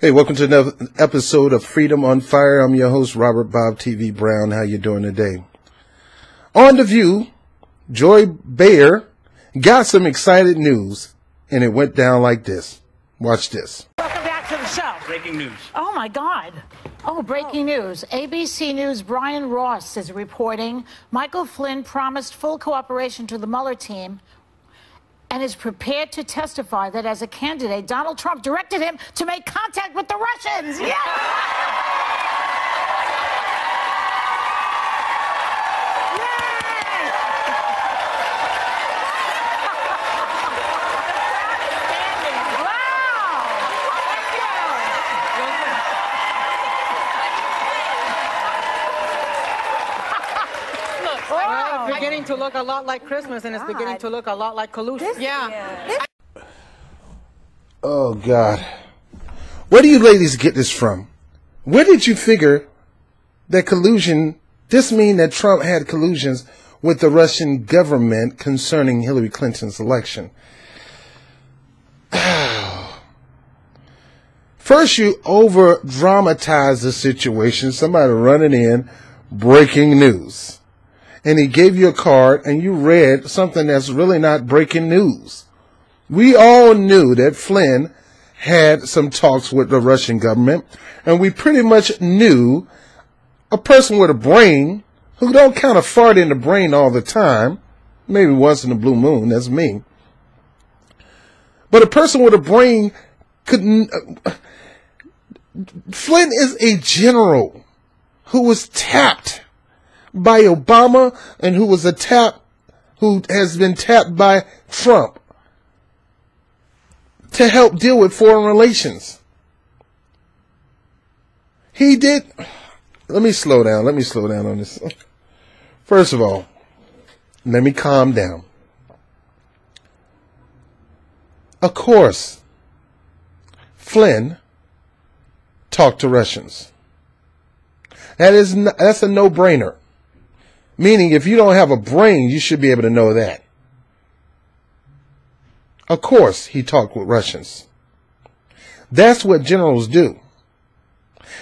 Hey, welcome to another episode of Freedom on Fire. I'm your host, Robert BOBTV Brown. How you doing today? On The View, Joy Behar got some exciting news, and it went down like this. Watch this. Welcome back to the show. Breaking news. Oh, my God. Oh, breaking news. ABC News' Brian Ross is reporting Michael Flynn promised full cooperation to the Mueller team and is prepared to testify that as a candidate, Donald Trump directed him to make contact with the Russians. Yes! Well, it's beginning to look a lot like Christmas, and it's beginning to look a lot like collusion. Oh, God. Where do you ladies get this from? Where did you figure that collusion, this mean that Trump had collusions with the Russian government concerning Hillary Clinton's election? First, you over-dramatize the situation, somebody running in, breaking news. And he gave you a card, and you read something that's really not breaking news. We all knew that Flynn had some talks with the Russian government, and we pretty much knew a person with a brain who don't kind of fart in the brain all the time, maybe once in a blue moon, that's me. But a person with a brain couldn't... Flynn is a general who was tapped by Obama and who has been tapped by Trump to help deal with foreign relations. He did. Let me slow down on this. First of all, let me calm down. Of course, Flynn talked to Russians. That's a no-brainer. Meaning, if you don't have a brain, you should be able to know that. Of course, he talked with Russians. That's what generals do.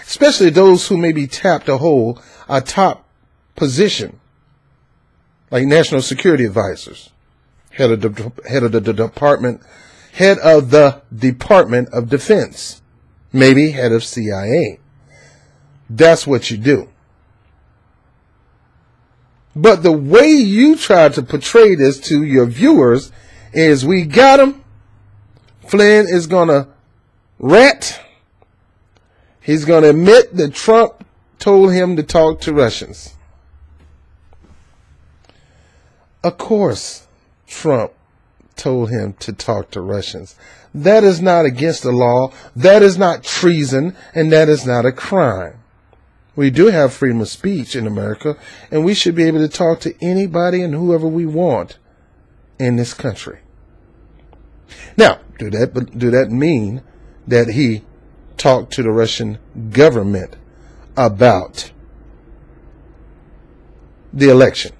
Especially those who may be tapped to hold a top position, like national security advisors, head of the Department of Defense, maybe head of CIA. That's what you do. But the way you try to portray this to your viewers is we got him. Flynn is going to rat. He's going to admit that Trump told him to talk to Russians. Of course, Trump told him to talk to Russians. That is not against the law. That is not treason. And that is not a crime. We do have freedom of speech in America, and we should be able to talk to anybody and whoever we want in this country. Now, do that mean that he talked to the Russian government about the election?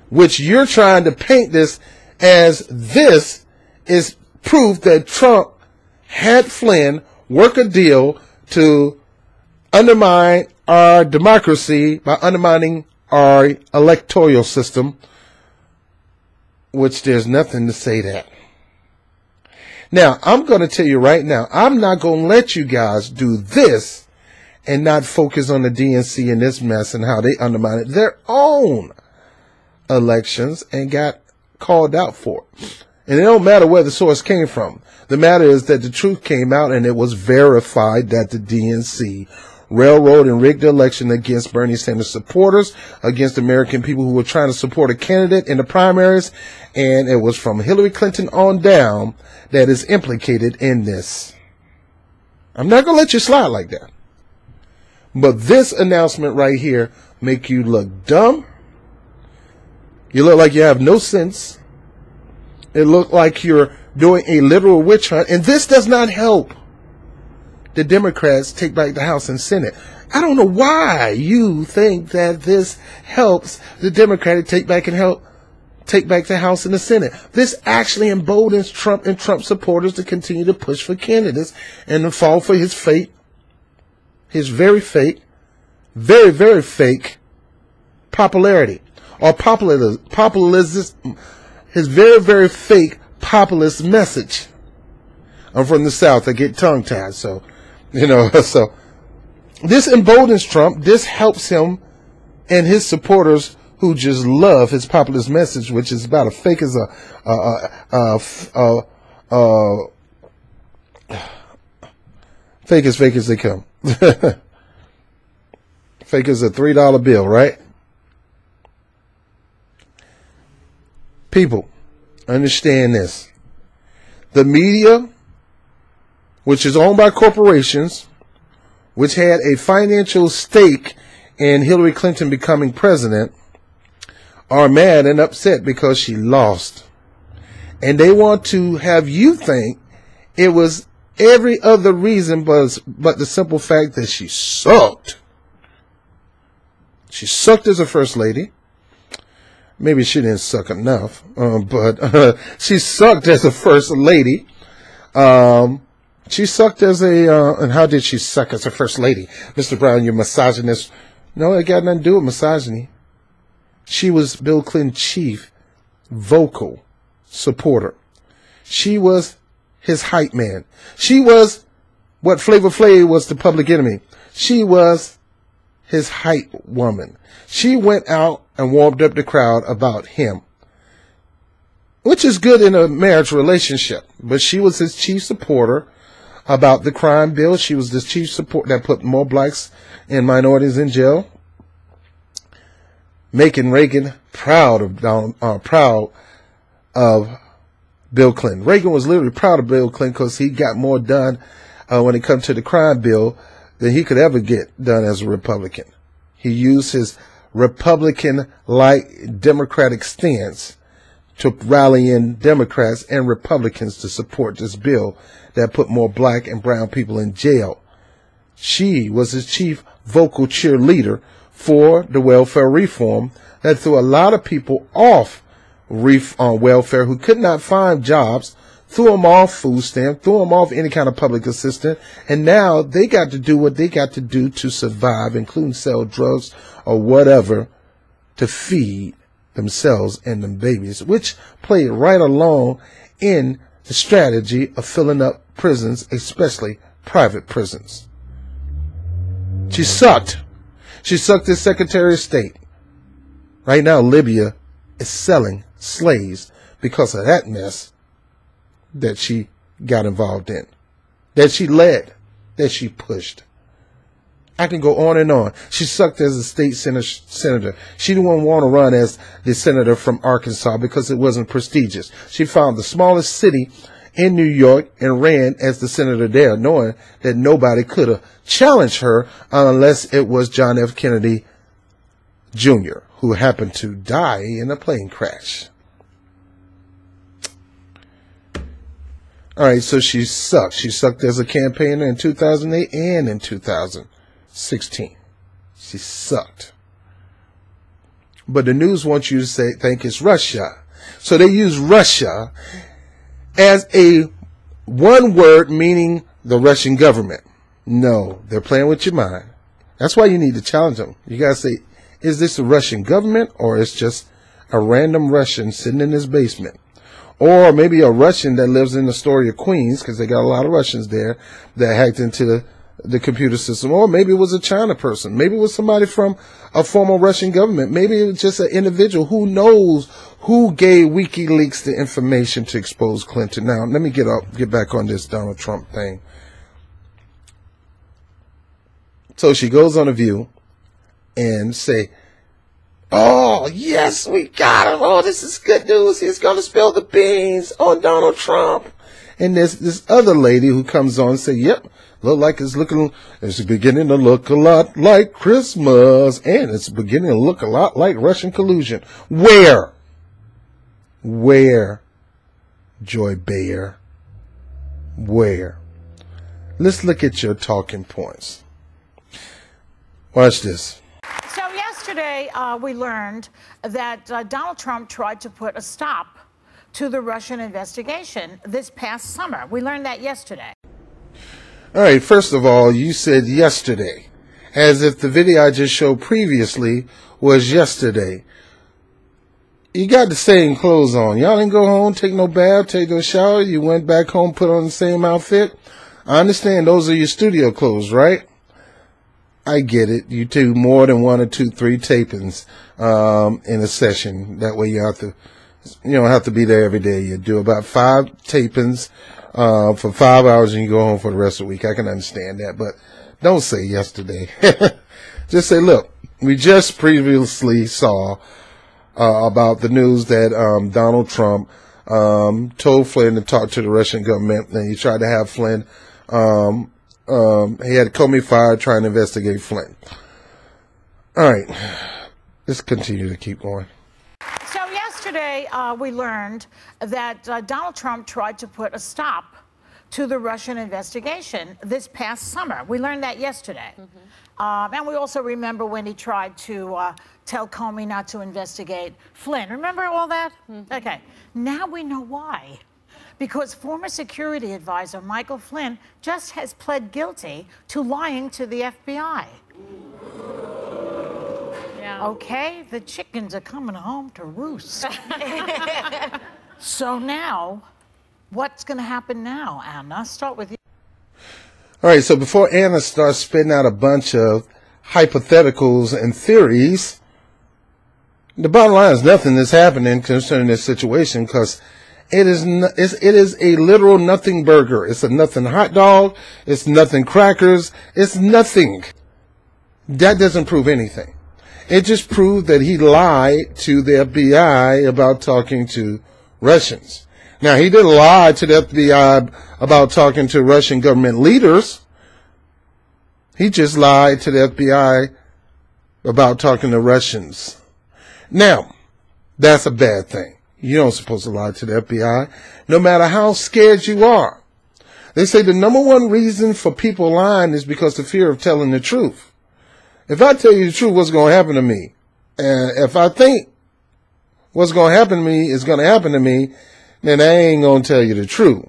Which you're trying to paint this as this is proof that Trump had Flynn work a deal to undermine our democracy by undermining our electoral system, which there's nothing to say that. Now, I'm going to tell you right now, I'm not going to let you guys do this and not focus on the DNC and this mess and how they undermined their own elections and got called out for it. And it don't matter where the source came from. The matter is that the truth came out and it was verified that the DNC railroad and rigged the election against Bernie Sanders supporters, against American people who were trying to support a candidate in the primaries, and it was from Hillary Clinton on down that is implicated in this. I'm not going to let you slide like that. But this announcement right here make you look dumb. You look like you have no sense. It look like you're doing a literal witch hunt, and this does not help the Democrats take back the House and Senate. I don't know why you think that this helps the Democratic take back and help take back the House and the Senate. This actually emboldens Trump and Trump supporters to continue to push for candidates and to fall for his fake, his very fake, very, very fake popularity or populism, his very, very fake populist message. I'm from the South. I get tongue-tied, so, so this emboldens Trump. This helps him and his supporters who just love his populist message, which is about as fake as fake as they come. Fake as a $3 bill, right? People, understand this. The media, which is owned by corporations, which had a financial stake in Hillary Clinton becoming president, are mad and upset because she lost. And they want to have you think it was every other reason but the simple fact that she sucked. She sucked as a first lady. Maybe she didn't suck enough, but she sucked as a first lady. She sucked as a, and how did she suck as a first lady? Mr. Brown, you're misogynist. No, it got nothing to do with misogyny. She was Bill Clinton's chief vocal supporter. She was his hype man. She was what Flavor Flav was to Public Enemy. She was his hype woman. She went out and warmed up the crowd about him, which is good in a marriage relationship. But she was his chief supporter about the crime bill. She was the chief support that put more blacks and minorities in jail, making Reagan proud of Bill Clinton. Reagan was literally proud of Bill Clinton because he got more done when it comes to the crime bill than he could ever get done as a Republican. He used his Republican-like Democratic stance to rally in Democrats and Republicans to support this bill that put more black and brown people in jail. She was his chief vocal cheerleader for the welfare reform that threw a lot of people off welfare who could not find jobs, threw them off food stamp, threw them off any kind of public assistance, and now they got to do what they got to do to survive, including sell drugs or whatever to feed themselves and them babies, which played right along in the strategy of filling up prisons, especially private prisons. She sucked. She sucked as Secretary of State. Right now, Libya is selling slaves because of that mess that she got involved in, that she led, that she pushed. I can go on and on. She sucked as a state senator. She didn't want to run as the senator from Arkansas because it wasn't prestigious. She found the smallest city in New York and ran as the senator there, knowing that nobody could have challenged her unless it was John F. Kennedy Jr., who happened to die in a plane crash. All right, so she sucked. She sucked as a campaigner in 2008 and in 2016. She sucked. But the news wants you to think it's Russia. So they use Russia as a one word meaning the Russian government. No, they're playing with your mind. That's why you need to challenge them. You got to say, is this the Russian government or it's just a random Russian sitting in his basement? Or maybe a Russian that lives in Astoria, Queens, because they got a lot of Russians there that hacked into the computer system. Or maybe it was a China person. Maybe it was somebody from a former Russian government. Maybe it was just an individual. Who knows who gave WikiLeaks the information to expose Clinton? Now, let me get back on this Donald Trump thing. So she goes on The View and say, oh, yes, we got him. Oh, this is good news. He's going to spill the beans on Donald Trump. And there's this other lady who comes on and say, yep, it's beginning to look a lot like Christmas. And it's beginning to look a lot like Russian collusion. Where? Joy Behar? Where? Let's look at your talking points. Watch this. So yesterday, yesterday we learned that Donald Trump tried to put a stop to the Russian investigation this past summer. We learned that yesterday. All right, first of all, you said yesterday, as if the video I just showed previously was yesterday. You got the same clothes on. Y'all didn't go home, take no bath, take no shower. You went back home, put on the same outfit. I understand those are your studio clothes, right? I get it. You do more than 1 or 2, 3 tapings in a session. That way you don't have to be there every day. You do about 5 tapings for 5 hours and you go home for the rest of the week. I can understand that, but don't say yesterday. Just say, look, we just previously saw about the news that Donald Trump told Flynn to talk to the Russian government, and he tried to have Flynn, he had Comey fired trying to investigate Flynn. All right, let's continue to keep going. So yesterday we learned that Donald Trump tried to put a stop to the Russian investigation this past summer. We learned that yesterday. And we also remember when he tried to tell Comey not to investigate Flynn. Remember all that? Okay. Now we know why. Because former security advisor Michael Flynn just has pled guilty to lying to the FBI. Yeah. Okay, the chickens are coming home to roost. So now, what's going to happen now, Anna? Start with you. All right, so before Anna starts spitting out a bunch of hypotheticals and theories, the bottom line is nothing is happening concerning this situation, because it is a literal nothing burger. It's a nothing hot dog. It's nothing crackers. It's nothing. That doesn't prove anything. It just proved that he lied to the FBI about talking to Russians. Now, he didn't lie to the FBI about talking to Russian government leaders. He just lied to the FBI about talking to Russians. Now, that's a bad thing. You don't supposed to lie to the FBI, no matter how scared you are. They say the #1 reason for people lying is because of fear of telling the truth. If I tell you the truth, what's going to happen to me? And if I think what's going to happen to me is going to happen to me, then I ain't going to tell you the truth.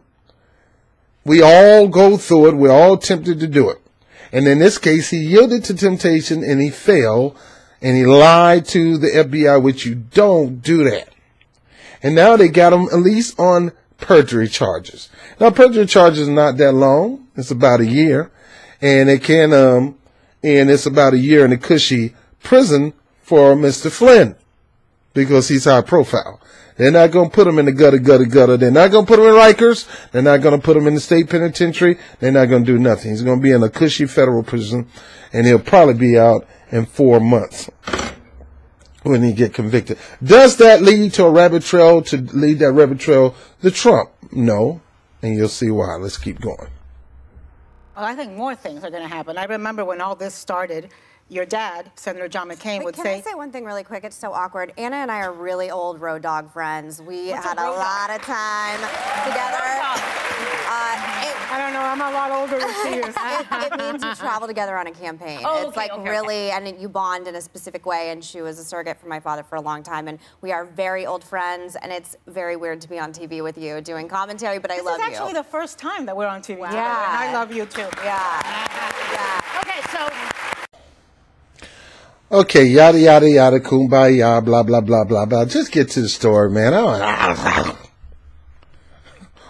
We all go through it. We're all tempted to do it. And in this case, he yielded to temptation and he failed, and he lied to the FBI, which you don't do that. And now they got him at least on perjury charges. Now, perjury charges are not that long. It's about a year. And it can, and it's about a year in a cushy prison for Mr. Flynn, because he's high profile. They're not going to put him in the gutter. They're not going to put him in Rikers. They're not going to put him in the state penitentiary. They're not going to do nothing. He's going to be in a cushy federal prison, and he'll probably be out in 4 months when he get convicted. Does that lead to a rabbit trail, to lead that rabbit trail to Trump? No, and you'll see why. Let's keep going. Well, I think more things are going to happen. I remember when all this started, your dad, Senator John McCain, would say... Can I say one thing really quick? It's so awkward. Anna and I are really old road dog friends. We had a lot of time together. I don't know. I'm a lot older than she is. It means you travel together on a campaign. Oh, it's like really, and you bond in a specific way, and she was a surrogate for my father for a long time, and we are very old friends, and it's very weird to be on TV with you doing commentary, but I love you. This is actually the first time that we're on TV together, Yeah. and I love you too. Yeah. Okay, so... Okay, yada, yada, yada, kumbaya, blah, blah, blah, blah, blah. Just get to the story, man.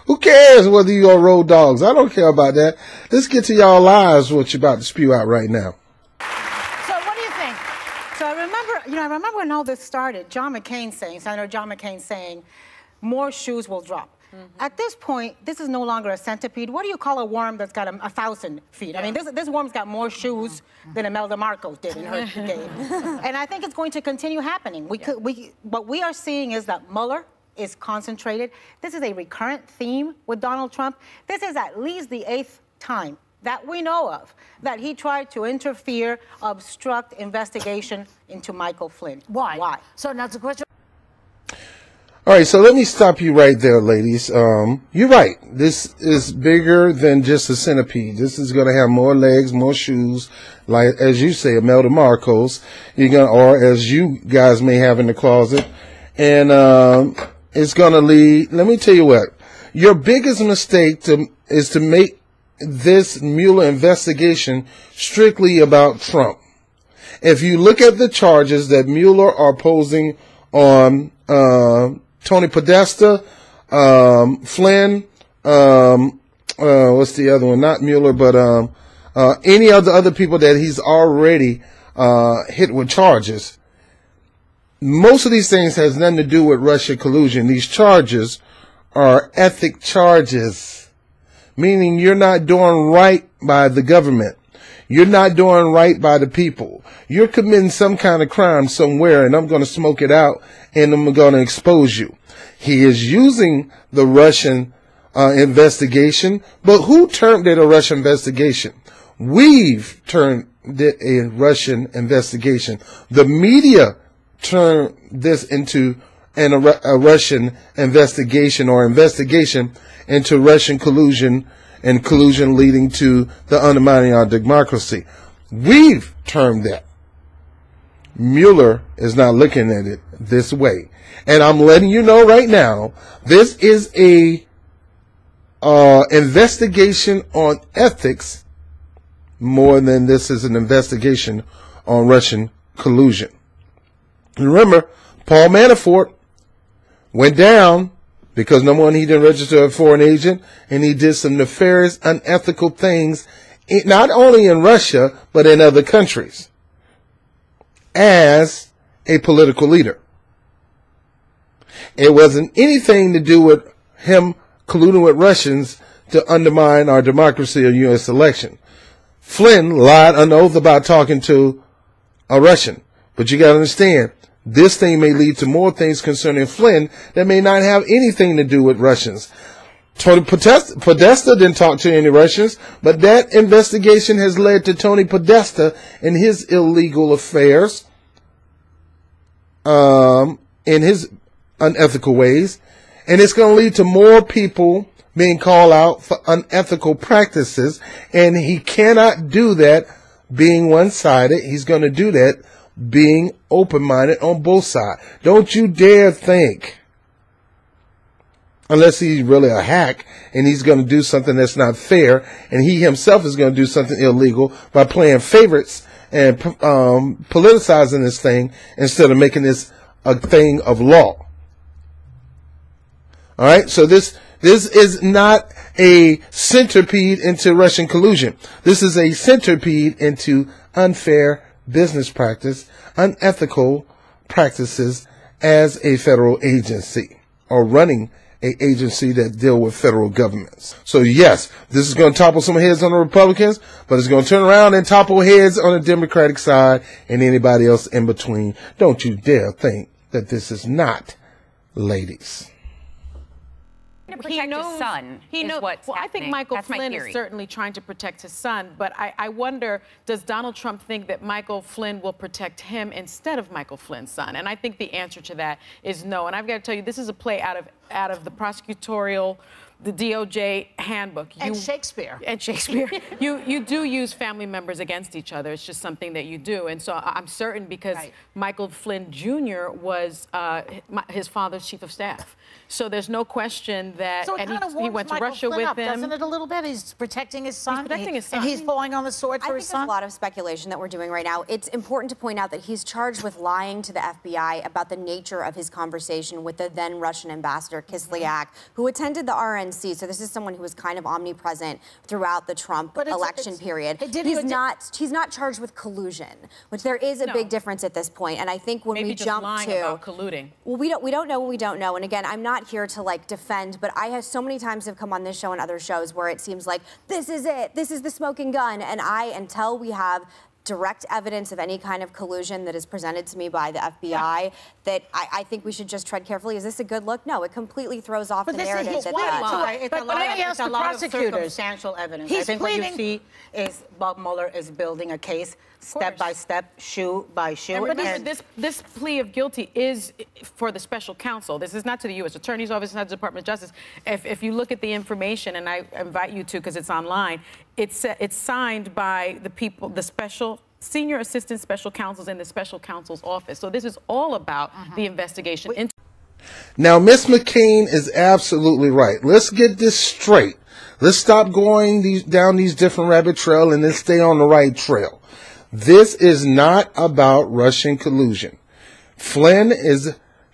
Who cares whether you are road dogs? I don't care about that. Let's get to y'all lives, what you're about to spew out right now. So what do you think? So I remember when all this started, Senator John McCain saying, more shoes will drop. At this point, this is no longer a centipede. What do you call a worm that's got 1,000 feet? I mean, this worm's got more shoes than Imelda Marcos did in her game. And I think it's going to continue happening. What we are seeing is that Mueller is concentrated. This is a recurrent theme with Donald Trump. This is at least the 8th time that we know of that he tried to interfere, obstruct investigation into Michael Flynn. Why? Why? So now it's a question... All right, so let me stop you right there, ladies. You're right. This is bigger than just a centipede. This is going to have more legs, more shoes, like, as you say, Imelda Marcos, or as you guys may have in the closet. And it's going to lead, let me tell you what, your biggest mistake is to make this Mueller investigation strictly about Trump. If you look at the charges that Mueller are posing on Tony Podesta, Flynn, what's the other one? Not Mueller, but any of the other people that he's already hit with charges. Most of these things has nothing to do with Russia collusion. These charges are ethic charges, meaning you're not doing right by the government. You're not doing right by the people. You're committing some kind of crime somewhere, and I'm going to smoke it out, and I'm going to expose you. He is using the Russian investigation, but who termed it a Russian investigation? We've termed it a Russian investigation. The media turned this into a Russian investigation, or investigation into Russian collusion, and collusion leading to the undermining of democracy. We've termed that. Mueller is not looking at it this way. And I'm letting you know right now, this is a investigation on ethics more than this is an investigation on Russian collusion. Remember, Paul Manafort went down because, number one, he didn't register a foreign agent, and he did some nefarious, unethical things, not only in Russia, but in other countries, as a political leader. It wasn't anything to do with him colluding with Russians to undermine our democracy or U.S. election. Flynn lied on oath about talking to a Russian. But you got to understand, this thing may lead to more things concerning Flynn that may not have anything to do with Russians. Tony Podesta didn't talk to any Russians, but that investigation has led to Tony Podesta and his illegal affairs, in his unethical ways. And it's going to lead to more people being called out for unethical practices. And he cannot do that being one-sided. He's going to do that being open-minded on both sides. Don't you dare think, unless he's really a hack and he's going to do something that's not fair, and he himself is going to do something illegal by playing favorites and politicizing this thing instead of making this a thing of law. All right, so this is not a centipede into Russian collusion. This is a centipede into unfair business practice, unethical practices as a federal agency, or running an agency that deal with federal governments. So yes, this is going to topple some heads on the Republicans, but it's going to turn around and topple heads on the Democratic side and anybody else in between. Don't you dare think that this is not, ladies. To protect his son is what's well, happening. I think Michael That's Flynn is certainly trying to protect his son, but I wonder, does Donald Trump think that Michael Flynn will protect him instead of Michael Flynn's son? And I think the answer to that is no. And I've got to tell you, this is a play out of the prosecutorial, the DOJ handbook. And Shakespeare. And Shakespeare. you do use family members against each other. It's just something that you do. And so I'm certain, because Michael Flynn Jr. was his father's chief of staff. So there's no question that, so and he went to Russia with him. Doesn't it a little bit? He's protecting his son. He's protecting his son. And he's falling on the sword for his son. I think there's a lot of speculation that we're doing right now. It's important to point out that he's charged with lying to the FBI about the nature of his conversation with the then Russian ambassador, Kislyak, who attended the RNC. So this is someone who was kind of omnipresent throughout the Trump election period. He's not charged with collusion, which there is a big difference at this point. And I think when we jump to about colluding. Well, we don't know what we don't know. And again, I'm not here to like defend, but I have so many times have come on this show and other shows where it seems like this is it, this is the smoking gun, and until we have direct evidence of any kind of collusion that is presented to me by the FBI, that I think we should just tread carefully. Is this a good look? No, it completely throws off the narrative. It's a lot of circumstantial evidence. I think what you see is Bob Mueller is building a case step by step, shoe by shoe. But this plea of guilty is for the special counsel. This is not to the U.S. Attorney's Office, not the Department of Justice. If you look at the information, and I invite you to because it's online, it's signed by the people, the senior assistant special counsels in the special counsel's office. So this is all about the investigation. Now, Ms. McCain is absolutely right. Let's get this straight. Let's stop going down these different rabbit trails and let's stay on the right trail. This is not about Russian collusion. Flynn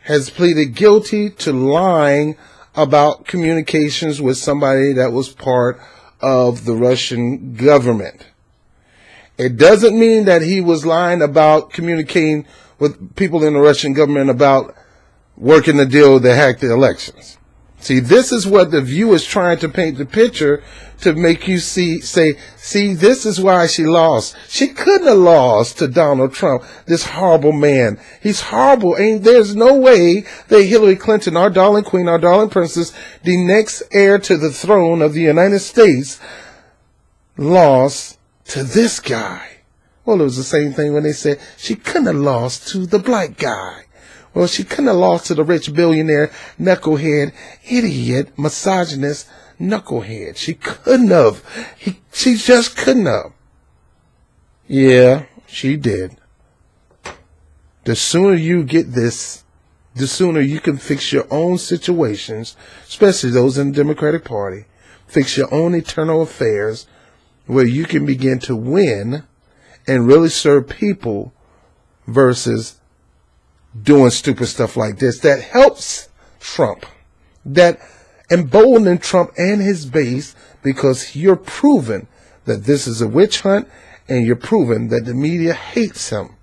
has pleaded guilty to lying about communications with somebody that was part of the Russian government. It doesn't mean that he was lying about communicating with people in the Russian government about working the deal to hack the elections. See, this is what the View is trying to paint the picture to make you see, this is why she lost. She couldn't have lost to Donald Trump, this horrible man. He's horrible. And there's no way that Hillary Clinton, our darling queen, our darling princess, the next heir to the throne of the United States, lost to this guy. Well, it was the same thing when they said she couldn't have lost to the black guy. Well, she couldn't have lost to the rich billionaire, knucklehead, idiot, misogynist, knucklehead. She couldn't have. She just couldn't have. Yeah, she did. The sooner you get this, the sooner you can fix your own situations, especially those in the Democratic Party. Fix your own internal affairs where you can begin to win and really serve people versus doing stupid stuff like this that helps Trump, that embolden Trump and his base, because you're proving that this is a witch hunt and you're proving that the media hates him.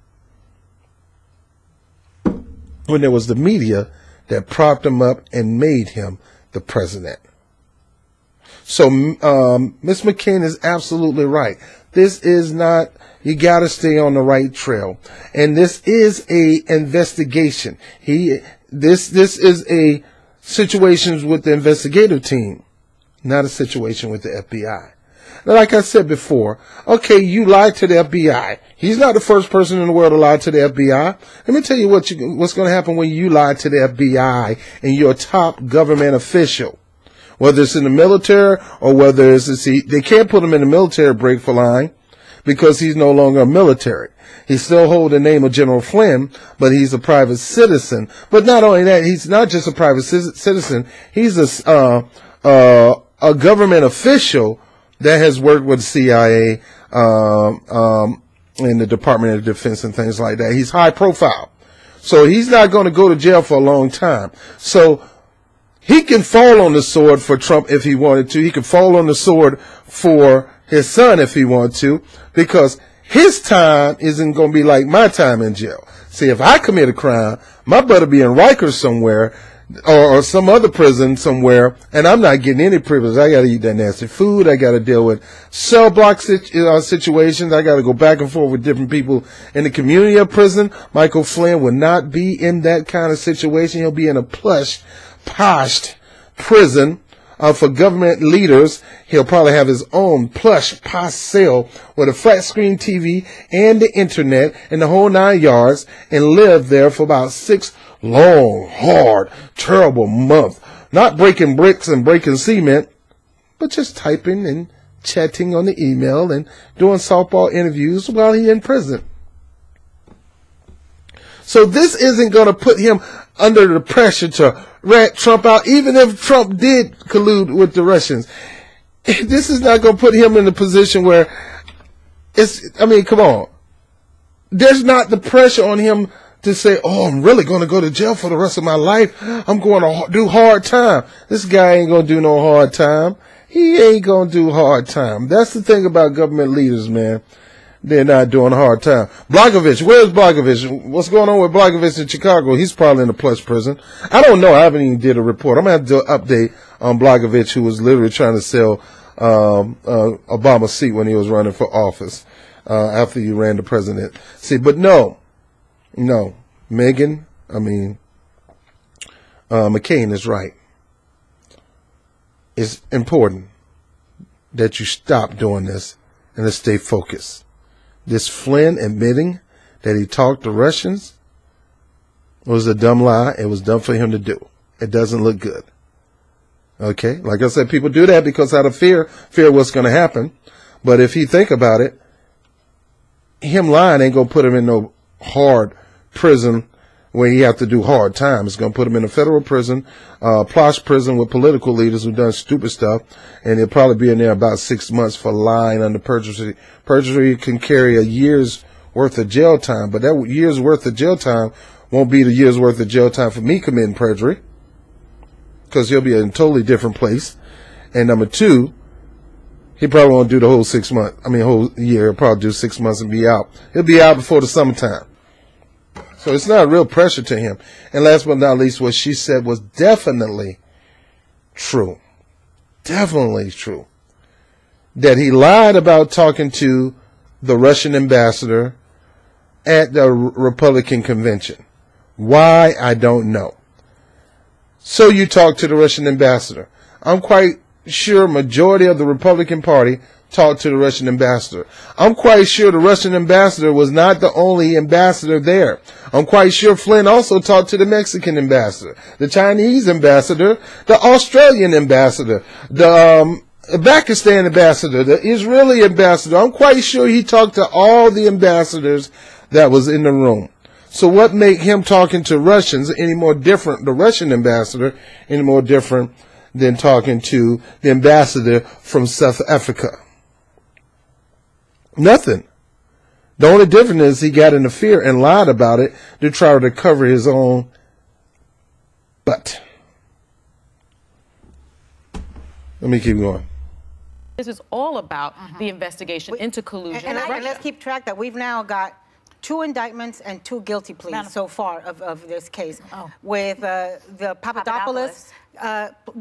When it was the media that propped him up and made him the president. So Ms. McCain is absolutely right. This is not, you got to stay on the right trail. And this is a investigation. This is a situation with the investigative team, not a situation with the FBI. Now, like I said before, okay, you lied to the FBI. He's not the first person in the world to lie to the FBI. Let me tell you what's going to happen when you lie to the FBI and you're a top government official. Whether it's in the military or whether it's, they can't put him in the military break for lying because he's no longer a military. He still holds the name of General Flynn, but he's a private citizen. But not only that, he's not just a private citizen. He's a government official that has worked with the CIA, in the Department of Defense and things like that. He's high profile. So he's not going to go to jail for a long time. So he can fall on the sword for Trump if he wanted to. He can fall on the sword for his son if he wanted to, because his time isn't going to be like my time in jail. See, if I commit a crime, my butt will be in Rikers somewhere or some other prison somewhere, and I'm not getting any privilege. I got to eat that nasty food. I got to deal with cell block situations. I got to go back and forth with different people in the community of prison. Michael Flynn would not be in that kind of situation. He'll be in a plush, poshed prison for government leaders. He'll probably have his own plush, posh cell with a flat screen TV and the internet and the whole 9 yards, and live there for about 6 long, hard, terrible months. Not breaking bricks and breaking cement, but just typing and chatting on the email and doing softball interviews while he's in prison. So this isn't going to put him under the pressure to rat Trump out, even if Trump did collude with the Russians. This is not going to put him in a position where I mean, come on. There's not the pressure on him to say, oh, I'm really going to go to jail for the rest of my life. I'm going to do hard time. This guy ain't going to do no hard time. He ain't going to do hard time. That's the thing about government leaders, man. They're not doing hard time. Blagojevich, where's Blagojevich? What's going on with Blagojevich in Chicago? He's probably in a plush prison. I don't know. I haven't even did a report. I'm going to have to do an update on Blagojevich, who was literally trying to sell Obama's seat when he was running for office. after you ran the presidency. But no, McCain is right. It's important that you stop doing this and to stay focused. This Flynn admitting that he talked to Russians was a dumb lie. It was dumb for him to do. It doesn't look good. Okay? Like I said, people do that because out of fear what's going to happen. But if he think about it, him lying ain't going to put him in no hard prison where he have to do hard time. It's going to put him in a federal prison, plush prison with political leaders who've done stupid stuff, and he'll probably be in there about 6 months for lying under perjury. Perjury can carry a year's worth of jail time, but that year's worth of jail time won't be the year's worth of jail time for me committing perjury, because he'll be in a totally different place. And number two, he probably won't do the whole 6 months. Whole year. He'll probably do 6 months and be out. He'll be out before the summertime. So it's not real pressure to him. And last but not least, what she said was definitely true. Definitely true. That he lied about talking to the Russian ambassador at the Republican convention. Why, I don't know. So you talked to the Russian ambassador. I'm quite sure majority of the Republican Party talked to the Russian ambassador. I'm quite sure the Russian ambassador was not the only ambassador there. I'm quite sure Flynn also talked to the Mexican ambassador, the Chinese ambassador, the Australian ambassador, the Pakistan ambassador, the Israeli ambassador. I'm quite sure he talked to all the ambassadors that was in the room. So what make him talking to Russians any more different, the Russian ambassador, any more different than talking to the ambassador from South Africa? Nothing. The only difference is he got into fear and lied about it to try to cover his own butt. Let me keep going. This is all about the investigation into collusion. And let's keep track that we've now got 2 indictments and 2 guilty pleas so far of this case. With the Papadopoulos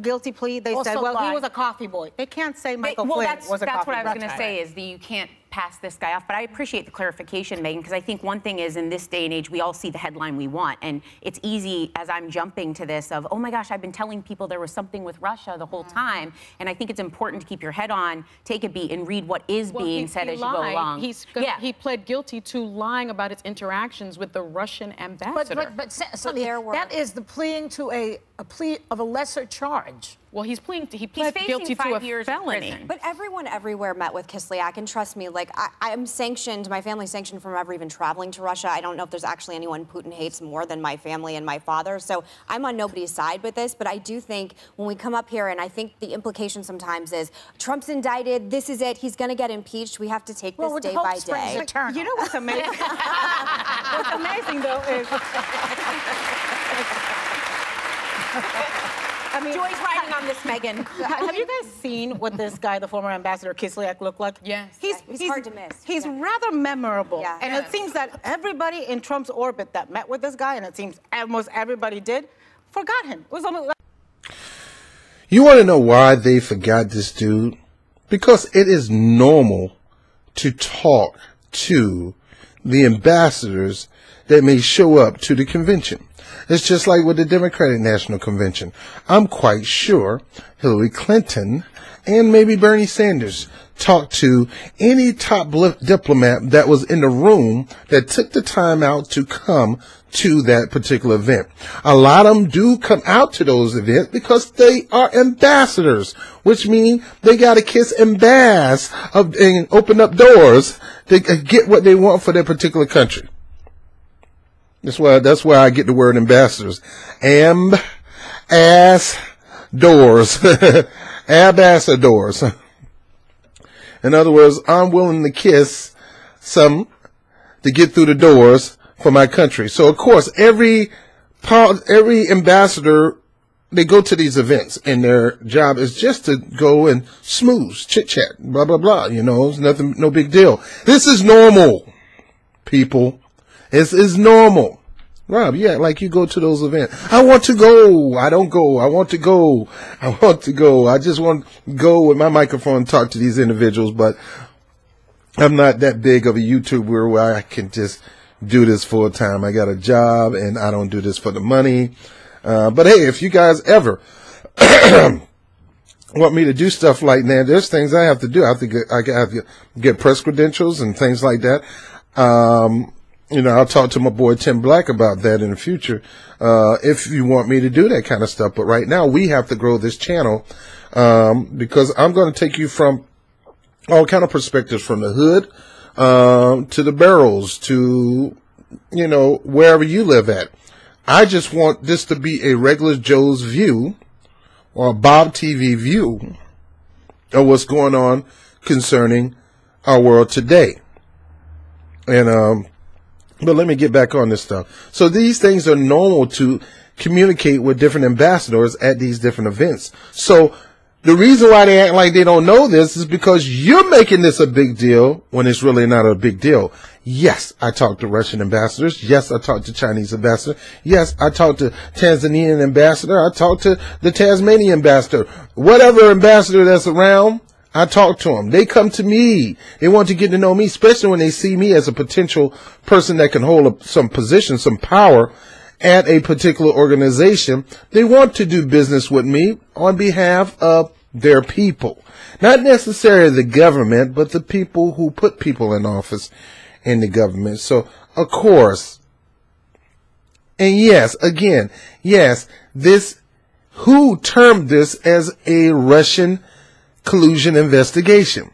guilty plea, they said, well, he was a coffee boy. They can't say Michael Flynn was a coffee boy. That's what I was going to say, is that you can't pass this guy off. But I appreciate the clarification, Megan, because I think one thing is, in this day and age, we all see the headline we want. And it's easy, as I'm jumping to this, of, oh my gosh, I've been telling people there was something with Russia the whole time. And I think it's important to keep your head on, take a beat, and read what is being said as you go along. He pled guilty to lying about his interactions with the Russian ambassador. But that is the pleading to a plea of a lesser charge. Well, he pled guilty to a felony. But everyone everywhere met with Kislyak, and trust me, like, I'm sanctioned, my family's sanctioned from ever even traveling to Russia. I don't know if there's actually anyone Putin hates more than my family and my father, so I'm on nobody's side with this, but I do think when we come up here, and I think the implication sometimes is, Trump's indicted, this is it, he's gonna get impeached, we have to take this day by day. You know what's amazing? What's amazing, though, is... Joy's riding on this, Megan. Have you guys seen what this guy, the former ambassador Kislyak, looked like? Yes. He's hard to miss. He's rather memorable. Yeah. And it seems that everybody in Trump's orbit that met with this guy, and it seems almost everybody did, forgot him. It was almost like... You want to know why they forgot this dude? Because it is normal to talk to the ambassadors that may show up to the convention. It's just like with the Democratic National Convention. I'm quite sure Hillary Clinton and maybe Bernie Sanders talked to any top diplomat that was in the room that took the time out to come to that particular event. A lot of them do come out to those events because they are ambassadors, which means they got to kiss and bass and open up doors to get what they want for their particular country. That's why I get the word ambassadors. Doors. Ambassadors. In other words, I'm willing to kiss some to get through the doors for my country. So of course, every ambassador, they go to these events and their job is just to go and smooze, chit chat, blah, blah, blah. You know, it's nothing, no big deal. This is normal, people. It's normal. Rob, yeah, like you go to those events. I want to go. I don't go. I want to go. I want to go. I just want to go with my microphone and talk to these individuals. But I'm not that big of a YouTuber where I can just do this full time. I got a job and I don't do this for the money. But hey, if you guys ever want me to do stuff like that, there's things I have to do. I have to get press credentials and things like that. You know, I'll talk to my boy Tim Black about that in the future, if you want me to do that kind of stuff. But right now we have to grow this channel, because I'm going to take you from all kind of perspectives, from the hood, to the barrels, to, you know, wherever you live at. I just want this to be a regular Joe's view, or a BOBTV view of what's going on concerning our world today. And, but let me get back on this stuff. So these things are normal to communicate with different ambassadors at these different events. So the reason why they act like they don't know this is because you're making this a big deal when it's really not a big deal. Yes, I talked to Russian ambassadors. Yes, I talked to Chinese ambassador. Yes, I talked to Tanzanian ambassador. I talked to the Tasmanian ambassador. Whatever ambassador that's around, I talk to them. They come to me. They want to get to know me, especially when they see me as a potential person that can hold some position, some power at a particular organization. They want to do business with me on behalf of their people. Not necessarily the government, but the people who put people in office in the government. So, of course, and yes, again, yes, who termed this as a Russian collusion investigation?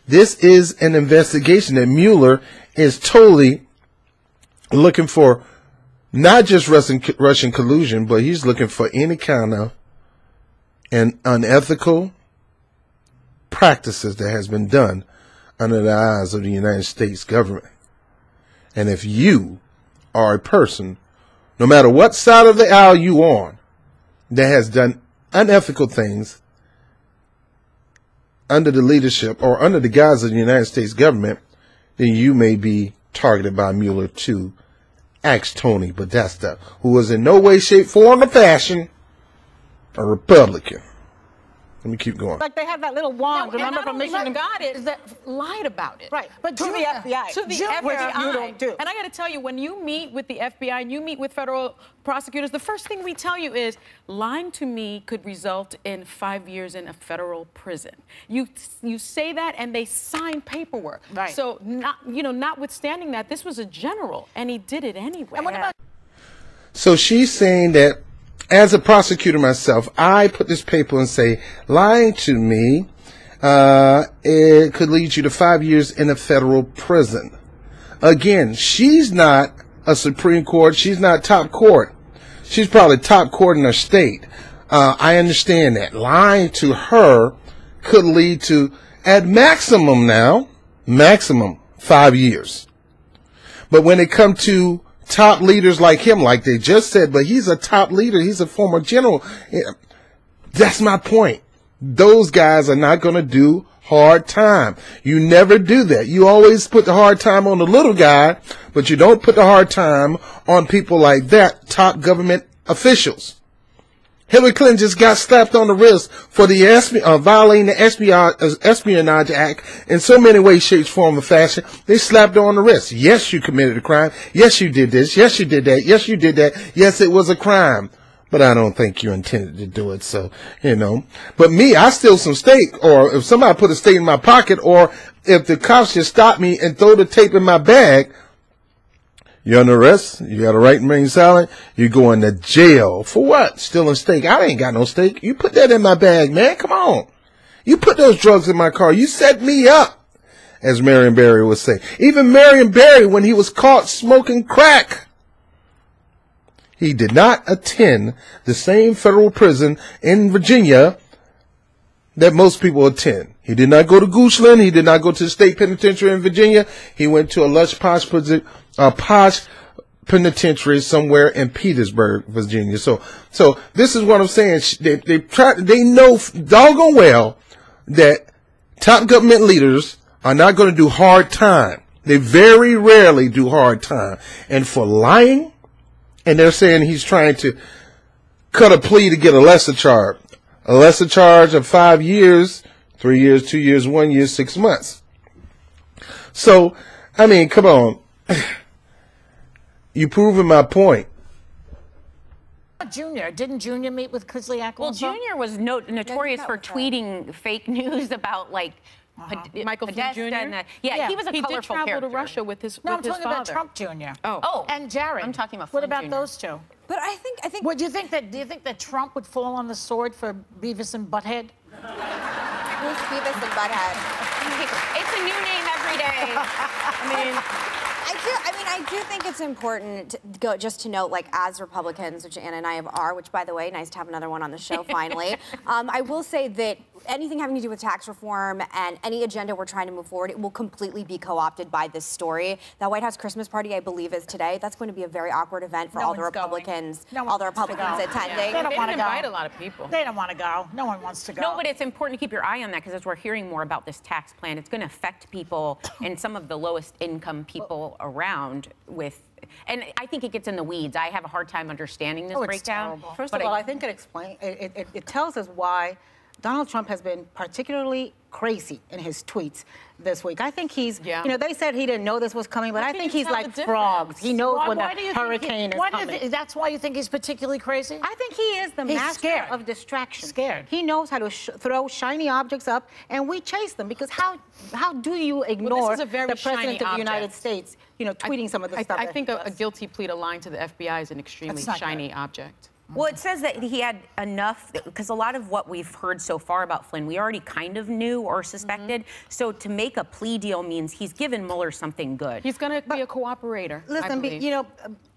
This is an investigation that Mueller is totally looking for, not just Russian collusion, but he's looking for any kind of an unethical practices that has been done under the eyes of the United States government. And if you are a person, no matter what side of the aisle you on, that has done unethical things under the leadership or under the guise of the United States government, then you may be targeted by Mueller too. Ask Tony Podesta, who was in no way, shape, form, or fashion a Republican. Let me keep going. Like they have that little wand, remember, from Michigan? Got it, is that lied about it. Right, but to the FBI. To the FBI. Which you don't do. And I got to tell you, when you meet with the FBI and you meet with federal prosecutors, the first thing we tell you is lying to me could result in 5 years in a federal prison. You say that and they sign paperwork. Right. So notwithstanding that, this was a general and he did it anyway. And what about So she's saying that as a prosecutor myself, I put this paper and say, lying to me, it could lead you to 5 years in a federal prison. Again, she's not a Supreme Court. She's not top court. She's probably top court in her state. I understand that. Lying to her could lead to, at maximum 5 years. But when it comes to top leaders like him, like they just said, but he's a top leader. He's a former general. That's my point. Those guys are not going to do hard time. You never do that. You always put the hard time on the little guy, but you don't put the hard time on people like that, top government officials. Hillary Clinton just got slapped on the wrist for the violating the Espionage Act in so many ways, shapes, form, or fashion. They slapped her on the wrist. Yes, you committed a crime. Yes, you did this. Yes, you did that. Yes, you did that. Yes, it was a crime. But I don't think you intended to do it. So, But me, I steal some steak, or if somebody put a steak in my pocket, or if the cops just stop me and throw the tape in my bag, you're under arrest. You got a right to remain silent. You're going to jail. For what? Stealing steak. I ain't got no steak. You put that in my bag, man. Come on. You put those drugs in my car. You set me up, as Marion Barry would say. Even Marion Barry, when he was caught smoking crack, he did not attend the same federal prison in Virginia that most people attend. He did not go to Goochland. He did not go to the state penitentiary in Virginia. He went to a posh penitentiary somewhere in Petersburg, Virginia. So this is what I'm saying. They know doggone well that top government leaders are not going to do hard time. They very rarely do hard time. And for lying, and they're saying he's trying to cut a plea to get a lesser charge. A lesser charge of 5 years, 3 years, 2 years, 1 year, 6 months. So, I mean, come on. You proving my point. Junior, didn't Junior meet with Kislyak? Well, Junior was notorious for tweeting fake news about Michael Flynn Jr. Yeah, he was a colorful did travel character. to Russia with his No, I'm with his talking about father. Trump Jr. Oh, and Jared. I'm talking about What Flynn about Jr. those two? But I think. What do you think that Trump would fall on the sword for Beavis and Butthead? Who's Beavis and Butthead? It's a new name every day. I do think it's important to go just to note, like, as Republicans, which Anna and I are, which, by the way, nice to have another one on the show finally. I will say that anything having to do with tax reform and any agenda we're trying to move forward, it will completely be co-opted by this story. That White House Christmas party, I believe, is today. That's going to be a very awkward event for all the Republicans, attending. They don't want to go. Invite a lot of people. They don't want to go. No one wants to go. No, but it's important to keep your eye on that because as we're hearing more about this tax plan, it's going to affect people and some of the lowest income people around with. And I think it gets in the weeds. I have a hard time understanding this breakdown. First of all, I think it tells us why Donald Trump has been particularly crazy in his tweets this week. I think he's, they said he didn't know this was coming, but I think he's like frogs. He knows when the hurricane is coming. That's why you think he's particularly crazy? I think he is the master of distraction. He knows how to throw shiny objects up, and we chase them because how do you ignore the President of the United States, tweeting some of the stuff? I think a guilty plea to lying to the FBI is an extremely shiny object. Well, it says that he had enough, because a lot of what we've heard so far about Flynn, we already kind of knew or suspected. So to make a plea deal means he's given Mueller something good. He's going to be a cooperator. Listen,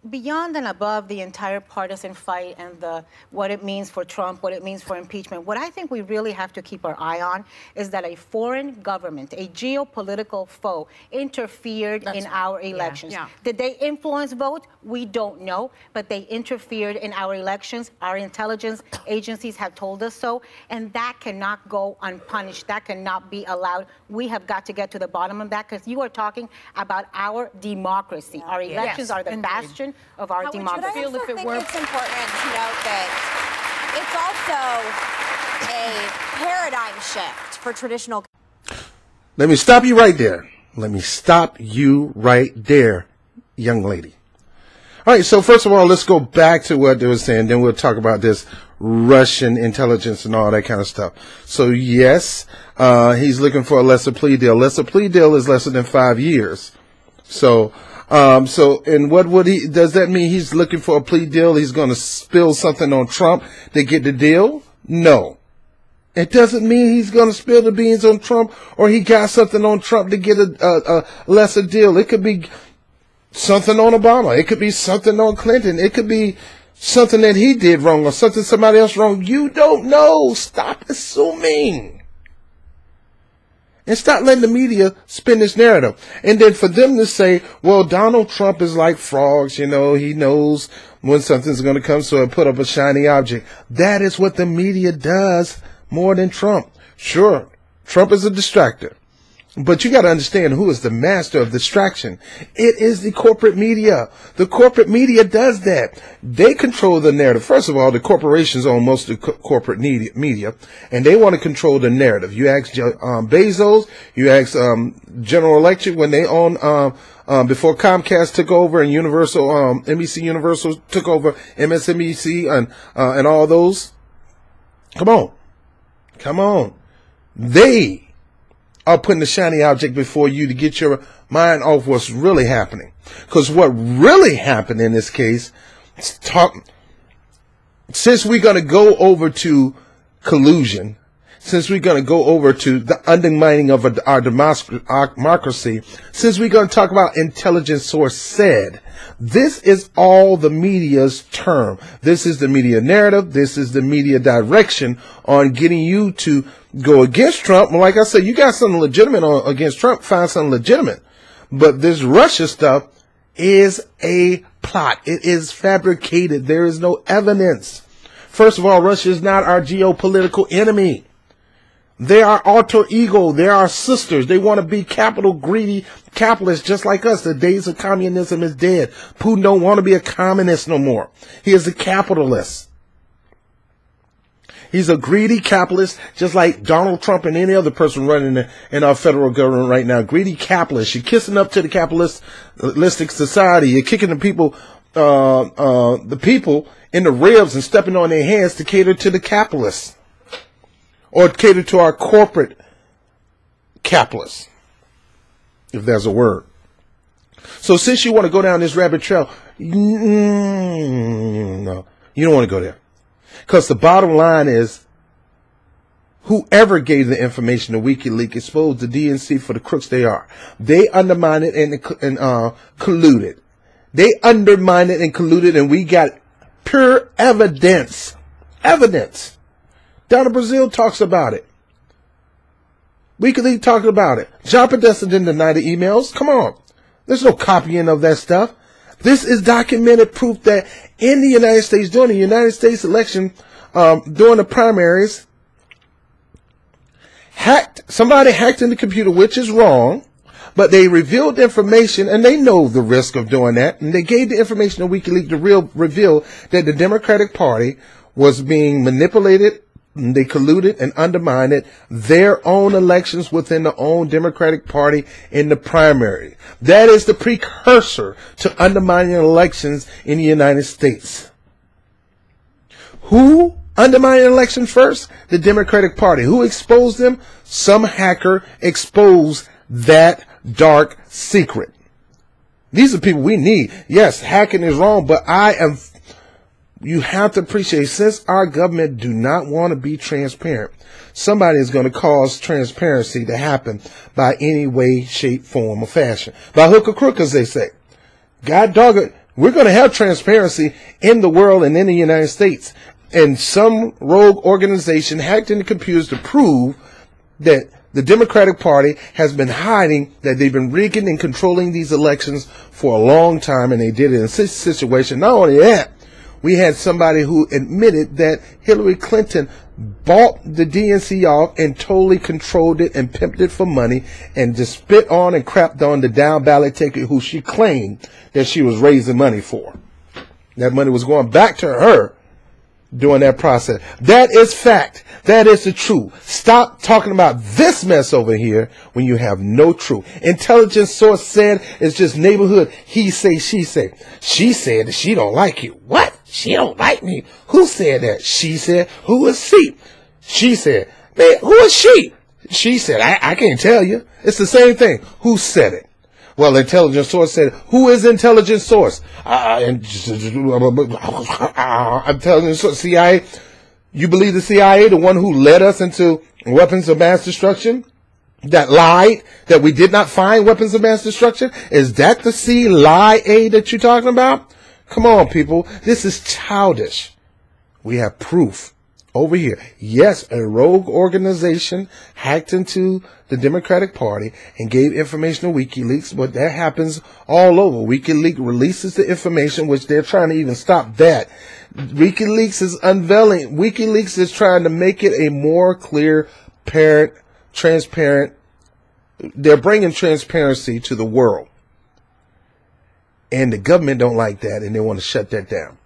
beyond and above the entire partisan fight and what it means for Trump, what it means for impeachment, what I think we really have to keep our eye on is that a foreign government, a geopolitical foe, interfered in our elections. Did they influence vote? We don't know, but they interfered in our elections. Our intelligence agencies have told us so, and that cannot go unpunished. That cannot be allowed. We have got to get to the bottom of that because you are talking about our democracy. Our elections are the bastion of our democracy. But I also think it's important to note that it's also a paradigm shift for traditional. Let me stop you right there. Let me stop you right there, young lady. All right, so first of all, let's go back to what they were saying. Then we'll talk about this Russian intelligence and all that kind of stuff. So, yes, he's looking for a lesser plea deal. Lesser plea deal is lesser than 5 years. So, and what would does that mean he's looking for a plea deal? He's going to spill something on Trump to get the deal? No. It doesn't mean he's going to spill the beans on Trump or he got something on Trump to get a lesser deal. It could be something on Obama. It could be something on Clinton. It could be something that he did wrong or something somebody else wrong. You don't know. Stop assuming. And stop letting the media spin this narrative. And then for them to say, well, Donald Trump is like frogs, he knows when something's going to come, so he'll put up a shiny object. That is what the media does more than Trump. Sure, Trump is a distractor. But you got to understand who is the master of distraction. It is the corporate media. The corporate media does that. They control the narrative. First of all, the corporations own most of the corporate media, and they want to control the narrative. You ask Bezos, you ask General Electric when they own before Comcast took over and Universal, NBC Universal took over MSNBC and all those. Come on. They are putting the shiny object before you to get your mind off what's really happening. Because what really happened in this case, since we're going to go over to collusion, since we're going to go over to the undermining of our democracy, since we're going to talk about intelligence source said, this is all the media's term. This is the media narrative. This is the media direction on getting you to go against Trump. Well, like I said, you got something legitimate against Trump, find something legitimate. But this Russia stuff is a plot. It is fabricated. There is no evidence. First of all, Russia is not our geopolitical enemy. They are alter ego. They are sisters. They want to be capital greedy capitalists just like us. The days of communism is dead. Putin don't want to be a communist no more. He is a capitalist. He's a greedy capitalist, just like Donald Trump and any other person running in our federal government right now. Greedy capitalist. You're kissing up to the capitalistic society. You're kicking the people in the ribs and stepping on their hands to cater to the capitalists, or cater to our corporate capitalists, if there's a word. So since you want to go down this rabbit trail, no, you don't want to go there. Because the bottom line is, whoever gave the information to WikiLeaks exposed the DNC for the crooks they are. They undermined it and colluded. They undermined it and colluded, and we got pure evidence. Evidence. Down in Brazil talks about it. WikiLeaks talking about it. John Podesta didn't deny the emails. Come on. There's no copying of that stuff. This is documented proof that in the United States, during the United States election, during the primaries, somebody hacked in the computer, which is wrong, but they revealed information, and they know the risk of doing that, and they gave the information to WikiLeaks to reveal that the Democratic Party was being manipulated. They colluded and undermined their own elections within the own Democratic Party in the primary. That is the precursor to undermining elections in the United States. Who undermined an election first? The Democratic Party. Who exposed them? Some hacker exposed that dark secret. These are people we need. Yes, hacking is wrong, but you have to appreciate, since our government do not want to be transparent, somebody is going to cause transparency to happen by any way, shape, form, or fashion. By hook or crook, as they say. God dog it, we're going to have transparency in the world and in the United States. And some rogue organization hacked into computers to prove that the Democratic Party has been hiding, that they've been rigging and controlling these elections for a long time, and they did it in this situation. Not only that, we had somebody who admitted that Hillary Clinton bought the DNC off and totally controlled it and pimped it for money, and just spit on and crapped on the down ballot ticket who she claimed that she was raising money for. That money was going back to her during that process. That is fact. That is the truth. Stop talking about this mess over here when you have no truth. Intelligence source said it's just neighborhood he say, she say. She said that she don't like you. What? She don't like me. Who said that? She said. Who is she? She said. Man, who is she? She said. I can't tell you. It's the same thing. Who said it? Well, intelligence source said, who is intelligence source? Intelligence source, CIA. You believe the CIA, the one who led us into weapons of mass destruction, that lied that we did not find weapons of mass destruction? Is that the CIA that you're talking about? Come on, people. This is childish. We have proof over here. Yes, a rogue organization hacked into the Democratic Party and gave information to WikiLeaks, but that happens all over. WikiLeaks releases the information, which they're trying to even stop that. WikiLeaks is unveiling. WikiLeaks is trying to make it a more clear, transparent. They're bringing transparency to the world. And the government don't like that, and they want to shut that down.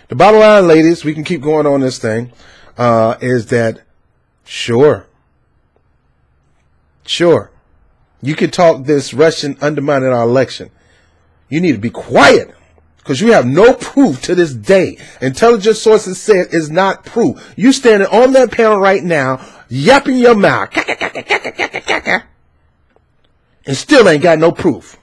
The bottom line, ladies, we can keep going on this thing, is that, sure, you can talk this Russian undermining our election. You need to be quiet, because you have no proof to this day. Intelligence sources said is not proof. You standing on that panel right now, yapping your mouth, and still ain't got no proof.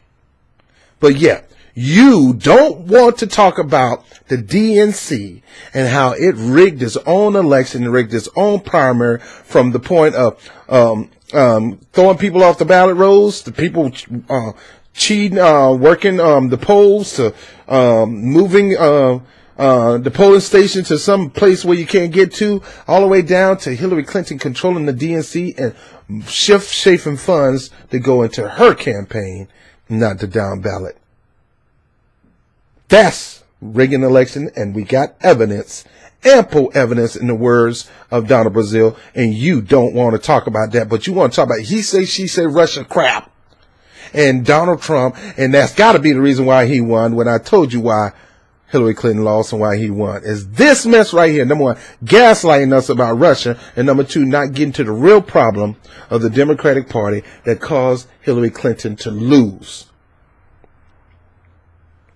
But yeah, you don't want to talk about the DNC and how it rigged its own election and rigged its own primary, from the point of throwing people off the ballot rolls, to people cheating, working the polls, to moving the polling station to some place where you can't get to, all the way down to Hillary Clinton controlling the DNC and shifting funds to go into her campaign, not the down ballot. That's rigging the election, and we got evidence, ample evidence, in the words of Donald Brazil, and you don't want to talk about that, but you want to talk about he say, she say, Russia crap, and Donald Trump, and that's got to be the reason why he won, when I told you why Hillary Clinton lost and why he won is this mess right here. Number one, gaslighting us about Russia. And number two, not getting to the real problem of the Democratic Party that caused Hillary Clinton to lose.